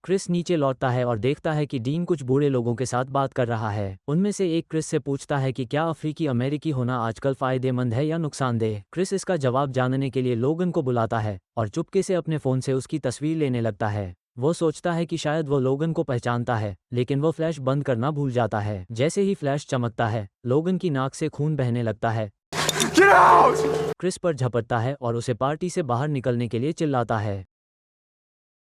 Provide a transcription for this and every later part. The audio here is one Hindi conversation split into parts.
क्रिस नीचे लौटता है और देखता है कि डीन कुछ बूढ़े लोगों के साथ बात कर रहा है। उनमें से एक क्रिस से पूछता है कि क्या अफ्रीकी अमेरिकी होना आजकल फायदेमंद है या नुकसानदेह। क्रिस इसका जवाब जानने के लिए लोगन को बुलाता है और चुपके से अपने फ़ोन से उसकी तस्वीर लेने लगता है। वो सोचता है कि शायद वो लोगन को पहचानता है, लेकिन वो फ्लैश बंद करना भूल जाता है। जैसे ही फ्लैश चमकता है, लोगन की नाक से खून बहने लगता है। क्रिस पर झपटता है और उसे पार्टी से बाहर निकलने के लिए चिल्लाता है।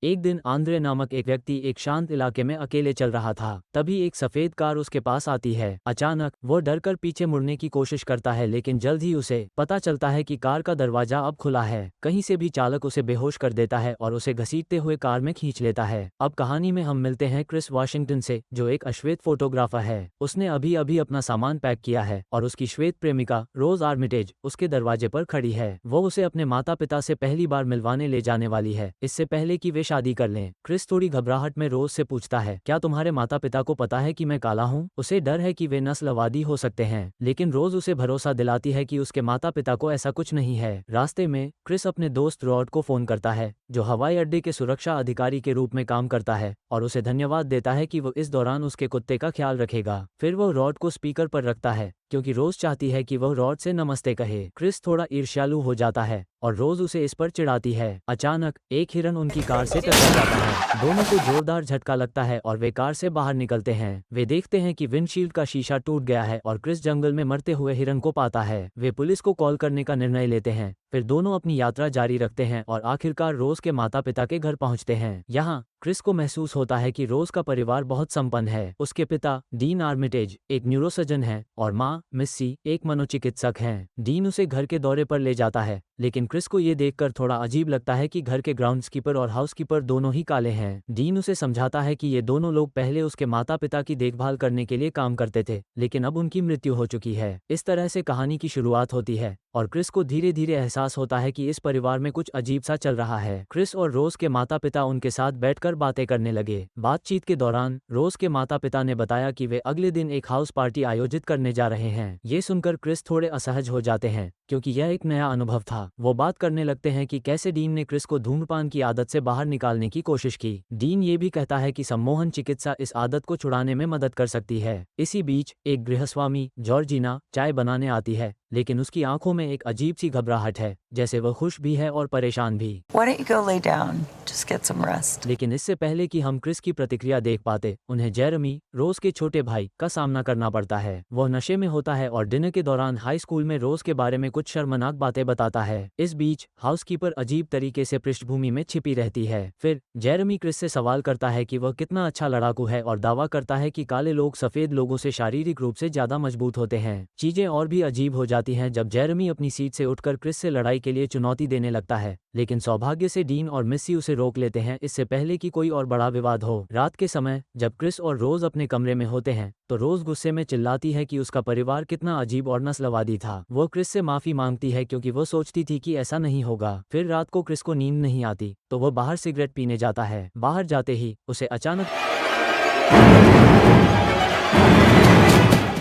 एक दिन आंद्रे नामक एक व्यक्ति एक शांत इलाके में अकेले चल रहा था। तभी एक सफेद कार उसके पास आती है। अचानक वो डरकर पीछे मुड़ने की कोशिश करता है, लेकिन जल्द ही उसे पता चलता है कि कार का दरवाजा अब खुला है। कहीं से भी चालक उसे बेहोश कर देता है और उसे घसीटते हुए कार में खींच लेता है। अब कहानी में हम मिलते हैं क्रिस वाशिंगटन से, जो एक अश्वेत फोटोग्राफर है। उसने अभी अभी अपना सामान पैक किया है और उसकी श्वेत प्रेमिका रोज आर्मिटेज उसके दरवाजे पर खड़ी है। वो उसे अपने माता पिता से पहली बार मिलवाने ले जाने वाली है, इससे पहले कि वे शादी कर लें। क्रिस थोड़ी घबराहट में रोज से पूछता है, क्या तुम्हारे माता पिता को पता है कि मैं काला हूँ? उसे डर है कि वे नस्लवादी हो सकते हैं, लेकिन रोज उसे भरोसा दिलाती है कि उसके माता पिता को ऐसा कुछ नहीं है। रास्ते में क्रिस अपने दोस्त रॉड को फोन करता है, जो हवाई अड्डे के सुरक्षा अधिकारी के रूप में काम करता है, और उसे धन्यवाद देता है कि वो इस दौरान उसके कुत्ते का ख्याल रखेगा। फिर वो रॉड को स्पीकर पर रखता है, क्योंकि रोज चाहती है कि वह रॉड से नमस्ते कहे। क्रिस थोड़ा ईर्ष्यालु हो जाता है और रोज उसे इस पर चिढ़ाती है। अचानक एक हिरन उनकी कार से टकरा जाता है। दोनों को जोरदार झटका लगता है और वे कार से बाहर निकलते हैं। वे देखते हैं कि विंडशील्ड का शीशा टूट गया है और क्रिस जंगल में मरते हुए हिरन को पाता है। वे पुलिस को कॉल करने का निर्णय लेते हैं। फिर दोनों अपनी यात्रा जारी रखते हैं और आखिरकार रोज के माता पिता के घर पहुंचते हैं। यहाँ क्रिस को महसूस होता है कि रोज का परिवार बहुत संपन्न है। उसके पिता डीन आर्मिटेज एक न्यूरोसर्जन है और माँ मिस्सी एक मनोचिकित्सक हैं। डीन उसे घर के दौरे पर ले जाता है, लेकिन क्रिस को ये देखकर थोड़ा अजीब लगता है कि घर के ग्राउंड्सकीपर और हाउसकीपर दोनों ही काले हैं। डीन उसे समझाता है कि ये दोनों लोग पहले उसके माता पिता की देखभाल करने के लिए काम करते थे, लेकिन अब उनकी मृत्यु हो चुकी है। इस तरह से कहानी की शुरुआत होती है और क्रिस को धीरे धीरे एहसास होता है कि इस परिवार में कुछ अजीब सा चल रहा है। क्रिस और रोज के माता पिता उनके साथ बैठकर बातें करने लगे। बातचीत के दौरान रोज के माता पिता ने बताया कि वे अगले दिन एक हाउस पार्टी आयोजित करने जा रहे हैं। ये सुनकर क्रिस थोड़े असहज हो जाते हैं, क्योंकि यह एक नया अनुभव था। वो बात करने लगते हैं कि कैसे डीन ने क्रिस को धूम्रपान की आदत से बाहर निकालने की कोशिश की। डीन ये भी कहता है कि सम्मोहन चिकित्सा इस आदत को छुड़ाने में मदद कर सकती है। इसी बीच एक गृहस्वामी जॉर्जिना चाय बनाने आती है, लेकिन उसकी आंखों में एक अजीब सी घबराहट है, जैसे वह खुश भी है और परेशान भी। Why don't you go lay down? Just get some rest. लेकिन इससे पहले कि हम क्रिस की प्रतिक्रिया देख पाते, उन्हें जेरेमी रोज के छोटे भाई का सामना करना पड़ता है। वह नशे में होता है और डिनर के दौरान हाई स्कूल में रोज के बारे में कुछ शर्मनाक बातें बताता है। इस बीच हाउसकीपर अजीब तरीके से पृष्ठभूमि में छिपी रहती है। फिर जेरेमी क्रिस से सवाल करता है कि वह कितना अच्छा लड़ाकू है और दावा करता है कि काले लोग सफेद लोगों से शारीरिक रूप से ज्यादा मजबूत होते हैं। चीजें और भी अजीब हो जाती हैं जब जेरेमी अपनी सीट से उठकर क्रिस से लड़ाई के लिए चुनौती देने लगता है, लेकिन सौभाग्य से डीन और मिस्सी उसे रोक लेते हैं, इससे पहले कि कोई और बड़ा विवाद हो। रात के समय जब क्रिस और रोज अपने कमरे में होते हैं, तो रोज गुस्से में चिल्लाती है कि उसका परिवार कितना अजीब और नस्लवादी था। वो क्रिस से माफी मांगती है क्योंकि वो सोचती थी कि ऐसा नहीं होगा। फिर रात को क्रिस को नींद नहीं आती, तो वो बाहर सिगरेट पीने जाता है। बाहर जाते ही उसे अचानक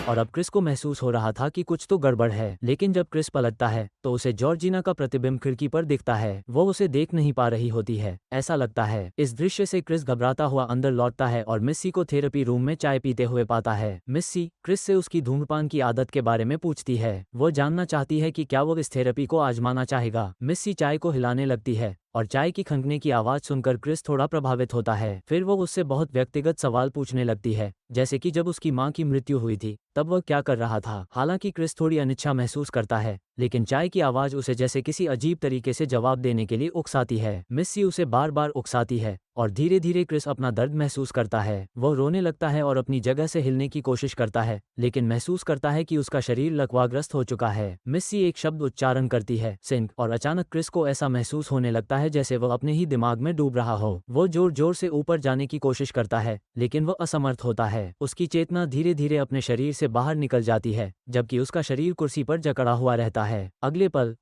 और अब क्रिस को महसूस हो रहा था कि कुछ तो गड़बड़ है। लेकिन जब क्रिस पलटता है तो उसे जॉर्जिना का प्रतिबिंब खिड़की पर दिखता है। वो उसे देख नहीं पा रही होती है, ऐसा लगता है। इस दृश्य से क्रिस घबराता हुआ अंदर लौटता है और मिस्सी को थेरेपी रूम में चाय पीते हुए पाता है। मिस्सी क्रिस से उसकी धूम्रपान की आदत के बारे में पूछती है। वो जानना चाहती है कि क्या वो इस थेरेपी को आजमाना चाहेगा। मिस्सी चाय को हिलाने लगती है और चाय की खंगने की आवाज सुनकर क्रिस थोड़ा प्रभावित होता है। फिर वो उससे बहुत व्यक्तिगत सवाल पूछने लगती है, जैसे कि जब उसकी मां की मृत्यु हुई थी तब वह क्या कर रहा था। हालांकि क्रिस थोड़ी अनिच्छा महसूस करता है, लेकिन चाय की आवाज उसे जैसे किसी अजीब तरीके से जवाब देने के लिए उकसाती है। मिस्सी उसे बार बार उकसाती है और धीरे धीरे क्रिस अपना दर्द महसूस करता है। वह रोने लगता है और अपनी जगह से हिलने की कोशिश करता है, लेकिन महसूस करता है कि उसका शरीर लकवाग्रस्त हो चुका है। मिस्सी एक शब्द उच्चारण करती है, सिंक, और अचानक क्रिस को ऐसा महसूस होने लगता है जैसे वह अपने ही दिमाग में डूब रहा हो। वो जोर जोर से ऊपर जाने की कोशिश करता है, लेकिन वह असमर्थ होता है। उसकी चेतना धीरे धीरे अपने शरीर से बाहर निकल जाती है, जबकि उसका शरीर कुर्सी पर जकड़ा हुआ रहता है। अगले पल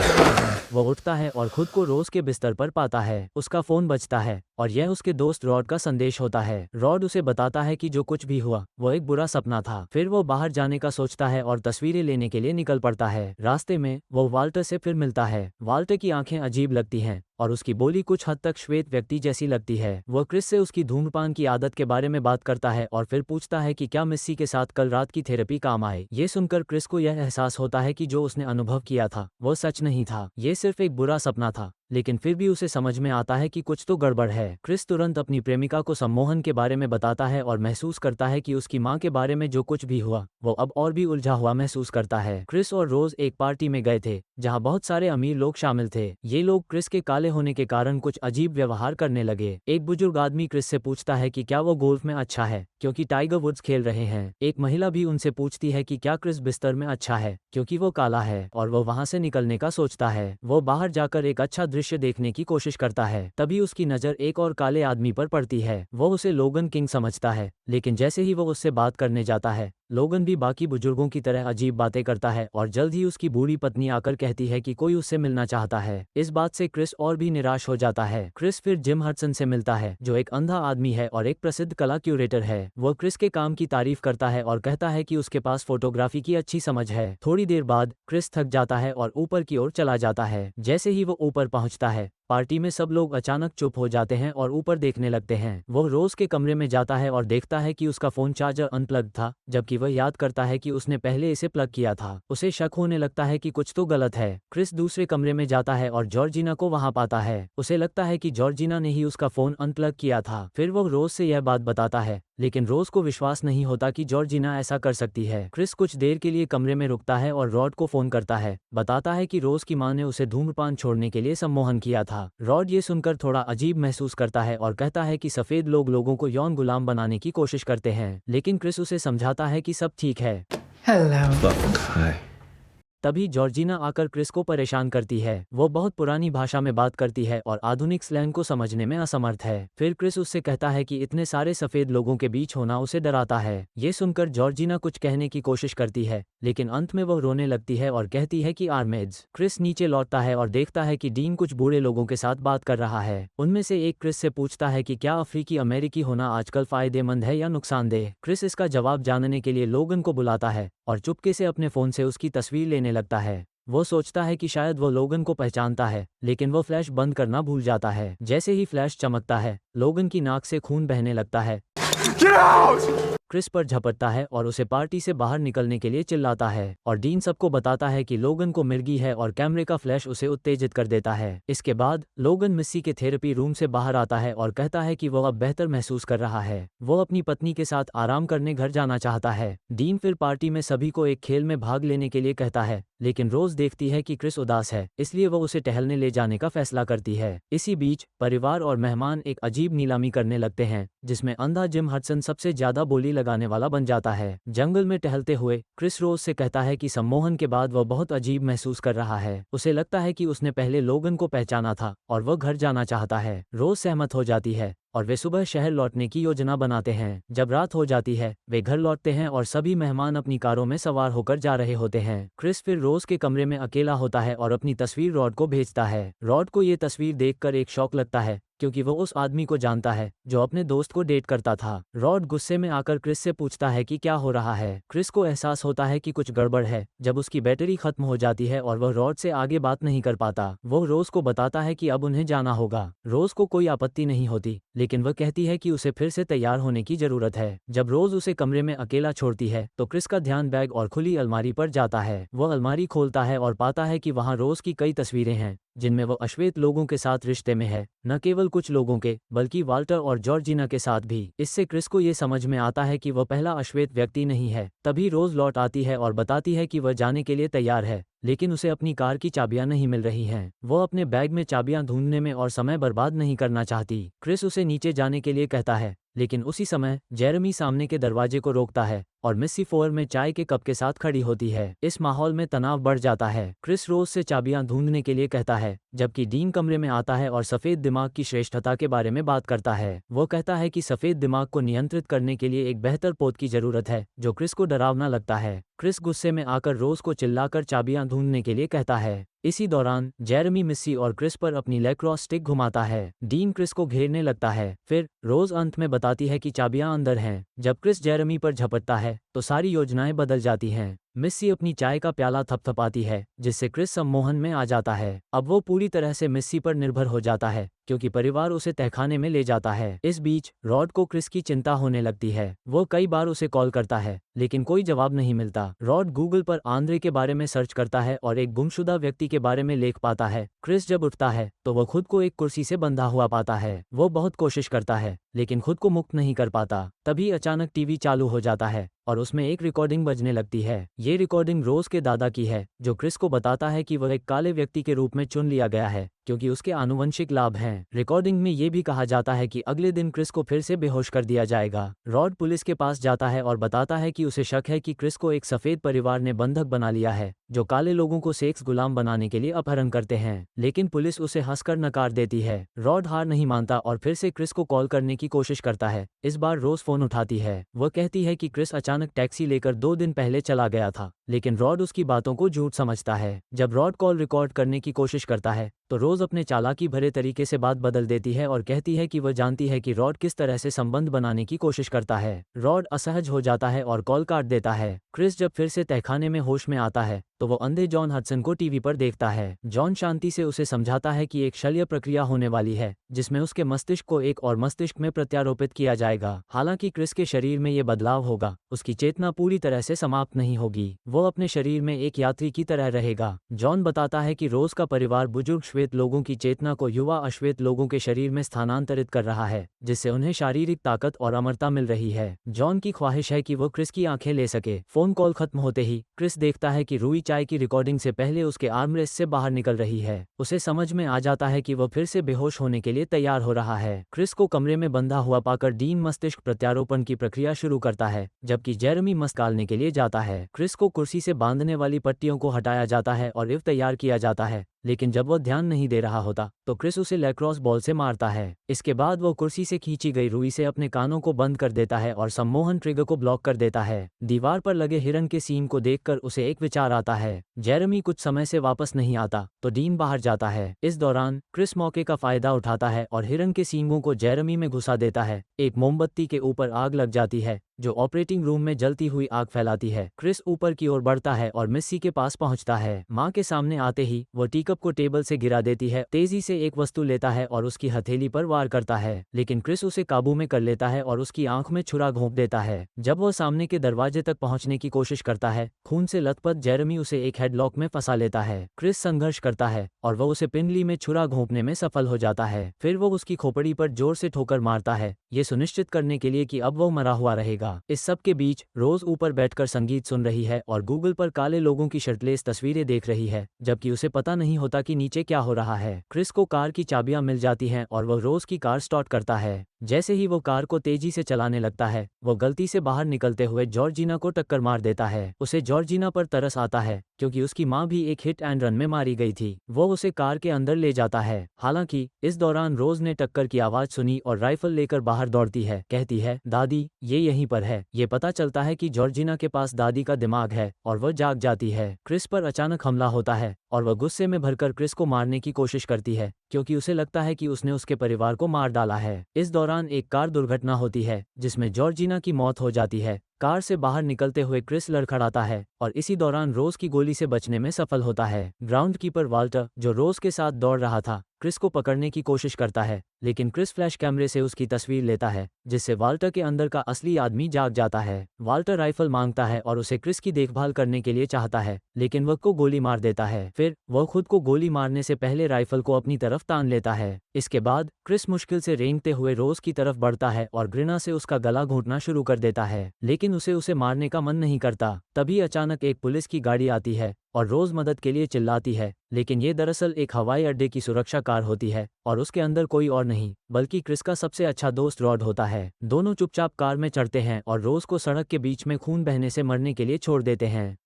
वह उठता है और खुद को रोज के बिस्तर पर पाता है। उसका फोन बजता है और यह उसके दोस्त रॉड का संदेश होता है। रॉड उसे बताता है कि जो कुछ भी हुआ वो एक बुरा सपना था। फिर वो बाहर जाने का सोचता है और तस्वीरें लेने के लिए निकल पड़ता है। रास्ते में वो वाल्टर से फिर मिलता है। वाल्टर की आंखें अजीब लगती हैं और उसकी बोली कुछ हद तक श्वेत व्यक्ति जैसी लगती है। वो क्रिस से उसकी धूम्रपान की आदत के बारे में बात करता है और फिर पूछता है कि क्या मिस्सी के साथ कल रात की थेरेपी काम आए। ये सुनकर क्रिस को यह एहसास होता है कि जो उसने अनुभव किया था वो सच नहीं था, ये सिर्फ एक बुरा सपना था। लेकिन फिर भी उसे समझ में आता है कि कुछ तो गड़बड़ है। क्रिस तुरंत अपनी प्रेमिका को सम्मोहन के बारे में बताता है और महसूस करता है कि उसकी मां के बारे में जो कुछ भी हुआ वो अब और भी उलझा हुआ महसूस करता है। क्रिस और रोज एक पार्टी में गए थे जहां बहुत सारे अमीर लोग शामिल थे। ये लोग क्रिस के काले होने के कारण कुछ अजीब व्यवहार करने लगे। एक बुजुर्ग आदमी क्रिस से पूछता है कि क्या वो गोल्फ में अच्छा है क्योंकि टाइगर वुड्स खेल रहे हैं। एक महिला भी उनसे पूछती है कि क्या क्रिस बिस्तर में अच्छा है क्योंकि वो काला है, और वो वहां से निकलने का सोचता है। वो बाहर जाकर एक अच्छा दृश्य देखने की कोशिश करता है। तभी उसकी नजर एक और काले आदमी पर पड़ती है। वो उसे लोगन किंग समझता है, लेकिन जैसे ही वो उससे बात करने जाता है लोगन भी बाकी बुजुर्गों की तरह अजीब बातें करता है और जल्द ही उसकी बूढ़ी पत्नी आकर कहती है कि कोई उससे मिलना चाहता है। इस बात से क्रिस और भी निराश हो जाता है। क्रिस फिर जिम हडसन से मिलता है जो एक अंधा आदमी है और एक प्रसिद्ध कला क्यूरेटर है। वो क्रिस के काम की तारीफ करता है और कहता है कि उसके पास फोटोग्राफी की अच्छी समझ है। थोड़ी देर बाद क्रिस थक जाता है और ऊपर की ओर चला जाता है। जैसे ही वो ऊपर पहुंचता है पार्टी में सब लोग अचानक चुप हो जाते हैं और ऊपर देखने लगते हैं। वो रोज के कमरे में जाता है और देखता है कि उसका फोन चार्जर अनप्लग था, जबकि वह याद करता है कि उसने पहले इसे प्लग किया था। उसे शक होने लगता है कि कुछ तो गलत है। क्रिस दूसरे कमरे में जाता है और जॉर्जिना को वहां पाता है। उसे लगता है कि जॉर्जिना ने ही उसका फोन अनप्लग किया था। फिर वो रोज से यह बात बताता है, लेकिन रोज को विश्वास नहीं होता कि जॉर्जिना ऐसा कर सकती है। क्रिस कुछ देर के लिए कमरे में रुकता है और रॉड को फोन करता है, बताता है कि रोज की मां ने उसे धूम्रपान छोड़ने के लिए सम्मोहन किया था। रॉड ये सुनकर थोड़ा अजीब महसूस करता है और कहता है कि सफेद लोग लोगों को यौन गुलाम बनाने की कोशिश करते हैं, लेकिन क्रिस उसे समझाता है कि सब ठीक है। Hello. Fuck. Hi. तभी जॉर्जिना आकर क्रिस को परेशान करती है। वो बहुत पुरानी भाषा में बात करती है और आधुनिक स्लैंग को समझने में असमर्थ है। फिर क्रिस उससे कहता है कि इतने सारे सफेद लोगों के बीच होना उसे डराता है। ये सुनकर जॉर्जिना कुछ कहने की कोशिश करती है, लेकिन अंत में वह रोने लगती है और कहती है कि आर्मेड्स। क्रिस नीचे लौटता है और देखता है कि डीन कुछ बूढ़े लोगों के साथ बात कर रहा है। उनमें से एक क्रिस से पूछता है कि क्या अफ्रीकी अमेरिकी होना आजकल फायदेमंद है या नुकसानदेह। क्रिस इसका जवाब जानने के लिए लोगन को बुलाता है और चुपके से अपने फोन से उसकी तस्वीर लेने लगता है। वो सोचता है कि शायद वो लोगन को पहचानता है, लेकिन वो फ्लैश बंद करना भूल जाता है। जैसे ही फ्लैश चमकता है लोगन की नाक से खून बहने लगता है। Get out! क्रिस पर झपटता है और उसे पार्टी से बाहर निकलने के लिए चिल्लाता है, और डीन सबको बताता है कि लोगन को मिर्गी है और कैमरे का फ्लैश उसे उत्तेजित कर देता है। इसके बाद लोगन मिस्सी के थेरेपी रूम से बाहर आता है और कहता है कि वो अब बेहतर महसूस कर रहा है। वो अपनी पत्नी के साथ आराम करने घर जाना चाहता है। डीन फिर पार्टी में सभी को एक खेल में भाग लेने के लिए कहता है, लेकिन रोज देखती है कि क्रिस उदास है, इसलिए वो उसे टहलने ले जाने का फैसला करती है। इसी बीच परिवार और मेहमान एक अजीब नीलामी करने लगते हैं जिसमें अंधा जिम हडसन सबसे ज्यादा बोली लगाने वाला बन जाता है। जंगल में टहलते हुए क्रिस रोज से कहता है कि सम्मोहन के बाद वह बहुत अजीब महसूस कर रहा है। उसे लगता है कि उसने पहले लोगन को पहचाना था और वह घर जाना चाहता है। रोज सहमत हो जाती है और वे सुबह शहर लौटने की योजना बनाते हैं। जब रात हो जाती है वे घर लौटते हैं और सभी मेहमान अपनी कारों में सवार होकर जा रहे होते हैं। क्रिस फिर रोज के कमरे में अकेला होता है और अपनी तस्वीर रॉड को भेजता है। रॉड को ये तस्वीर देखकर एक शौक लगता है क्योंकि वो उस आदमी को जानता है जो अपने दोस्त को डेट करता था। रॉड गुस्से में आकर क्रिस से पूछता है कि क्या हो रहा है। क्रिस को एहसास होता है कि कुछ गड़बड़ है जब उसकी बैटरी खत्म हो जाती है और वह रॉड से आगे बात नहीं कर पाता। वो रोज को बताता है कि अब उन्हें जाना होगा। रोज को कोई आपत्ति नहीं होती, लेकिन वह कहती है कि उसे फिर से तैयार होने की जरूरत है। जब रोज उसे कमरे में अकेला छोड़ती है तो क्रिस का ध्यान बैग और खुली अलमारी पर जाता है। वह अलमारी खोलता है और पाता है कि वहां रोज की कई तस्वीरें हैं जिनमें वो अश्वेत लोगों के साथ रिश्ते में है, न केवल कुछ लोगों के बल्कि वाल्टर और जॉर्जिना के साथ भी। इससे क्रिस को ये समझ में आता है कि वह पहला अश्वेत व्यक्ति नहीं है। तभी रोज लौट आती है और बताती है कि वह जाने के लिए तैयार है, लेकिन उसे अपनी कार की चाबियां नहीं मिल रही हैं। वो अपने बैग में चाबियां ढूंढने में और समय बर्बाद नहीं करना चाहती। क्रिस उसे नीचे जाने के लिए कहता है, लेकिन उसी समय जेरेमी सामने के दरवाजे को रोकता है और मिस्सी फोर में चाय के कप के साथ खड़ी होती है। इस माहौल में तनाव बढ़ जाता है। क्रिस रोज से चाबियां ढूंढने के लिए कहता है, जबकि डीन कमरे में आता है और सफेद दिमाग की श्रेष्ठता के बारे में बात करता है। वो कहता है कि सफेद दिमाग को नियंत्रित करने के लिए एक बेहतर पोत की जरूरत है, जो क्रिस को डरावना लगता है। क्रिस गुस्से में आकर रोज को चिल्लाकर चाबियां ढूंढने के लिए कहता है। इसी दौरान जेरेमी मिस्सी और क्रिस पर अपनी लैक्रोस स्टिक घुमाता है। डीन क्रिस को घेरने लगता है। फिर रोज अंत में बताती है कि चाबियां अंदर हैं। जब क्रिस जेरेमी पर झपटता है तो सारी योजनाएं बदल जाती हैं। मिस्सी अपनी चाय का प्याला थपथपाती है, जिससे क्रिस सम्मोहन में आ जाता है। अब वो पूरी तरह से मिस्सी पर निर्भर हो जाता है, क्योंकि परिवार उसे तहखाने में ले जाता है। इस बीच रॉड को क्रिस की चिंता होने लगती है। वो कई बार उसे कॉल करता है, लेकिन कोई जवाब नहीं मिलता। रॉड गूगल पर आंद्रे के बारे में सर्च करता है और एक गुमशुदा व्यक्ति के बारे में लेख पाता है। क्रिस जब उठता है तो वह खुद को एक कुर्सी से बंधा हुआ पाता है। वो बहुत कोशिश करता है, लेकिन खुद को मुक्त नहीं कर पाता। तभी अचानक टीवी चालू हो जाता है और उसमें एक रिकॉर्डिंग बजने लगती है। ये रिकॉर्डिंग रोज के दादा की है, जो क्रिस को बताता है कि वह एक काले व्यक्ति के रूप में चुन लिया गया है, क्योंकि उसके आनुवंशिक लाभ हैं। रिकॉर्डिंग में ये भी कहा जाता है कि अगले दिन क्रिस को फिर से बेहोश कर दिया जाएगा। रॉड पुलिस के पास जाता है और बताता है कि उसे शक है कि क्रिस को एक सफेद परिवार ने बंधक बना लिया है, जो काले लोगों को सेक्स गुलाम बनाने के लिए अपहरण करते हैं। लेकिन पुलिस उसे हंसकर नकार देती है। रॉड हार नहीं मानता और फिर से क्रिस को कॉल करने की कोशिश करता है। इस बार रोज फोन उठाती है। वह कहती है कि क्रिस अचानक टैक्सी लेकर 2 दिन पहले चला गया था, लेकिन रॉड उसकी बातों को झूठ समझता है। जब रॉड कॉल रिकॉर्ड करने की कोशिश करता है तो रोज अपने चालाकी भरे तरीके से बात बदल देती है और कहती है कि वह जानती है कि रॉड किस तरह से संबंध बनाने की कोशिश करता है। रॉड असहज हो जाता है और कॉल काट देता है। क्रिस जब फिर से तहखाने में होश में आता है तो वो अंधे जॉन हडसन को टीवी पर देखता है। जॉन शांति से उसे समझाता है कि एक शल्य प्रक्रिया होने वाली है, जिसमें उसके मस्तिष्क को एक और मस्तिष्क में प्रत्यारोपित किया जाएगा। हालांकि क्रिस के शरीर में ये बदलाव होगा, उसकी चेतना पूरी तरह से समाप्त नहीं होगी। वो अपने शरीर में एक यात्री की तरह रहेगा। जॉन बताता है कि रोज का परिवार बुजुर्ग श्वेत लोगों की चेतना को युवा अश्वेत लोगों के शरीर में स्थानांतरित कर रहा है, जिससे उन्हें शारीरिक ताकत और अमरता मिल रही है। जॉन की ख्वाहिश है कि वो क्रिस की आंखें ले सके। फोन कॉल खत्म होते ही क्रिस देखता है कि रूई चाय की रिकॉर्डिंग से पहले उसके आर्मरेस्ट से बाहर निकल रही है। उसे समझ में आ जाता है कि वह फिर से बेहोश होने के लिए तैयार हो रहा है। क्रिस को कमरे में बंधा हुआ पाकर डीन मस्तिष्क प्रत्यारोपण की प्रक्रिया शुरू करता है, जबकि जेरेमी मस्क निकालने के लिए जाता है। क्रिस को कुर्सी से बांधने वाली पट्टियों को हटाया जाता है और इव तैयार किया जाता है, लेकिन जब वह ध्यान नहीं दे रहा होता तो क्रिस उसे लैक्रोस बॉल से मारता है। इसके बाद वो कुर्सी से खींची गई रुई से अपने कानों को बंद कर देता है और सम्मोहन ट्रिगर को ब्लॉक कर देता है। दीवार पर लगे हिरन के सींग को देखकर उसे एक विचार आता है। जेरेमी कुछ समय से वापस नहीं आता तो डीन बाहर जाता है। इस दौरान क्रिस मौके का फायदा उठाता है और हिरन के सींगों को जेरेमी में घुसा देता है। एक मोमबत्ती के ऊपर आग लग जाती है, जो ऑपरेटिंग रूम में जलती हुई आग फैलाती है। क्रिस ऊपर की ओर बढ़ता है और मिस्सी के पास पहुंचता है। मां के सामने आते ही वो टीकप को टेबल से गिरा देती है, तेजी से एक वस्तु लेता है और उसकी हथेली पर वार करता है, लेकिन क्रिस उसे काबू में कर लेता है और उसकी आंख में छुरा घोंप देता है। जब वह सामने के दरवाजे तक पहुंचने की कोशिश करता है, खून से लथपथ जेरेमी उसे एक हेडलॉक में फंसा लेता है। क्रिस संघर्ष करता है और वह उसे पिंडली में छुरा घोंपने में सफल हो जाता है। फिर वो उसकी खोपड़ी पर जोर से ठोकर मारता है, ये सुनिश्चित करने के लिए कि अब वो मरा हुआ रहेगा। इस सब के बीच रोज ऊपर बैठकर संगीत सुन रही है और गूगल पर काले लोगों की शर्टलेस तस्वीरें देख रही है, जबकि उसे पता नहीं होता कि नीचे क्या हो रहा है। क्रिस को कार की चाबियां मिल जाती हैं और वह रोज की कार स्टार्ट करता है। जैसे ही वो कार को तेजी से चलाने लगता है, वो गलती से बाहर निकलते हुए जॉर्जिना को टक्कर मार देता है। उसे जॉर्जिना पर तरस आता है, क्योंकि उसकी मां भी एक हिट एंड रन में मारी गई थी। वो उसे कार के अंदर ले जाता है। हालांकि इस दौरान रोज ने टक्कर की आवाज सुनी और राइफल लेकर बाहर दौड़ती है। कहती है, दादी ये यहीं पर है। ये पता चलता है कि जॉर्जिना के पास दादी का दिमाग है और वह जाग जाती है। क्रिस पर अचानक हमला होता है और वह गुस्से में भरकर क्रिस को मारने की कोशिश करती है, क्योंकि उसे लगता है कि उसने उसके परिवार को मार डाला है। इस दौरान एक कार दुर्घटना होती है, जिसमें जॉर्जिना की मौत हो जाती है। कार से बाहर निकलते हुए क्रिस लड़खड़ाता है और इसी दौरान रोज की गोली से बचने में सफल होता है। ग्राउंड कीपर वाल्टर, जो रोज के साथ दौड़ रहा था, क्रिस को पकड़ने की कोशिश करता है, लेकिन क्रिस फ्लैश कैमरे से उसकी तस्वीर लेता है, जिससे वाल्टर के अंदर का असली आदमी जाग जाता है। वाल्टर राइफल मांगता है और उसे क्रिस की देखभाल करने के लिए चाहता है, लेकिन वह को गोली मार देता है। फिर वह खुद को गोली मारने से पहले राइफल को अपनी तरफ तान लेता है। इसके बाद क्रिस मुश्किल से रेंगते हुए रोज की तरफ बढ़ता है और घृणा से उसका गला घोंटना शुरू कर देता है, लेकिन उसे मारने का मन नहीं करता। तभी अचानक एक पुलिस की गाड़ी आती है और रोज मदद के लिए चिल्लाती है, लेकिन ये दरअसल एक हवाई अड्डे की सुरक्षा कार होती है और उसके अंदर कोई और नहीं बल्कि क्रिस का सबसे अच्छा दोस्त रॉड होता है। दोनों चुपचाप कार में चढ़ते हैं और रोज को सड़क के बीच में खून बहने से मरने के लिए छोड़ देते हैं।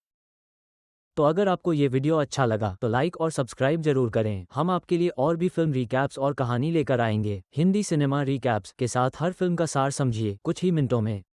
तो अगर आपको ये वीडियो अच्छा लगा तो लाइक और सब्सक्राइब जरूर करें। हम आपके लिए और भी फिल्म रिकैप्स और कहानी लेकर आएंगे। हिंदी सिनेमा रिकैप्स के साथ हर फिल्म का सार समझिए कुछ ही मिनटों में।